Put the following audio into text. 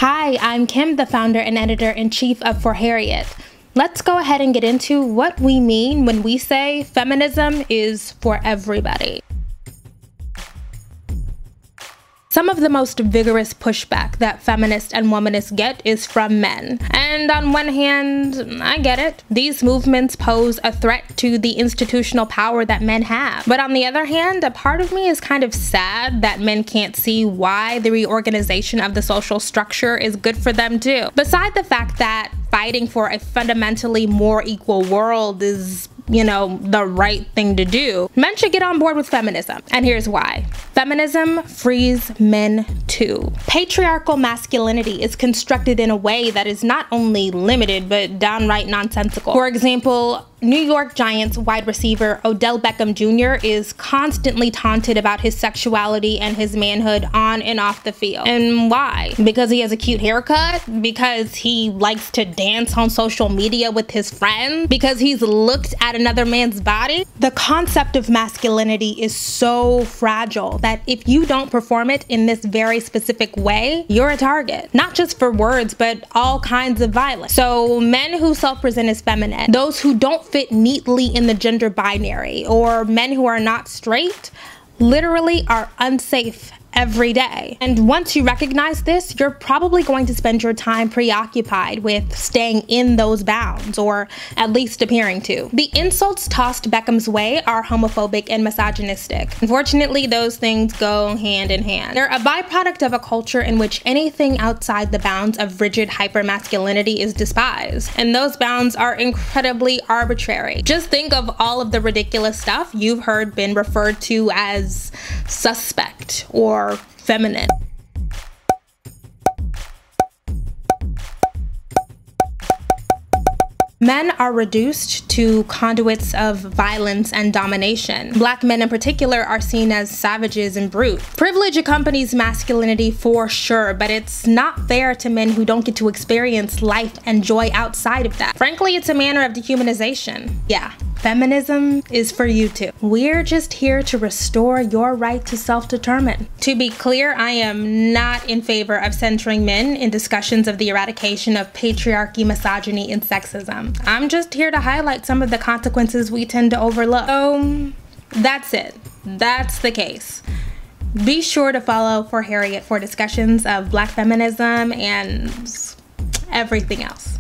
Hi, I'm Kim, the founder and editor-in-chief of For Harriet. Let's go ahead and get into what we mean when we say feminism is for everybody. Some of the most vigorous pushback that feminists and womanists get is from men. And on one hand, I get it. These movements pose a threat to the institutional power that men have. But on the other hand, a part of me is kind of sad that men can't see why the reorganization of the social structure is good for them too. Beside the fact that fighting for a fundamentally more equal world is, the right thing to do, men should get on board with feminism. And here's why. Feminism frees men too. Patriarchal masculinity is constructed in a way that is not only limited, but downright nonsensical. For example, New York Giants wide receiver Odell Beckham Jr. is constantly taunted about his sexuality and his manhood on and off the field. And why? Because he has a cute haircut? Because he likes to dance on social media with his friends? Because he's looked at another man's body? The concept of masculinity is so fragile that if you don't perform it in this very specific way, you're a target. Not just for words, but all kinds of violence. So men who self-present as feminine, those who don't fit neatly in the gender binary, or men who are not straight, literally are unsafe every day. And once you recognize this, you're probably going to spend your time preoccupied with staying in those bounds, or at least appearing to. The insults tossed Beckham's way are homophobic and misogynistic. Unfortunately, those things go hand in hand. They're a byproduct of a culture in which anything outside the bounds of rigid hypermasculinity is despised. And those bounds are incredibly arbitrary. Just think of all of the ridiculous stuff you've heard been referred to as suspect or feminine. Men are reduced to conduits of violence and domination. Black men in particular are seen as savages and brute. Privilege accompanies masculinity for sure, but it's not fair to men who don't get to experience life and joy outside of that. Frankly, it's a manner of dehumanization. Yeah. Feminism is for you too. We're just here to restore your right to self-determine. To be clear, I am not in favor of centering men in discussions of the eradication of patriarchy, misogyny, and sexism. I'm just here to highlight some of the consequences we tend to overlook. So that's it. That's the case. Be sure to follow For Harriet for discussions of Black feminism and everything else.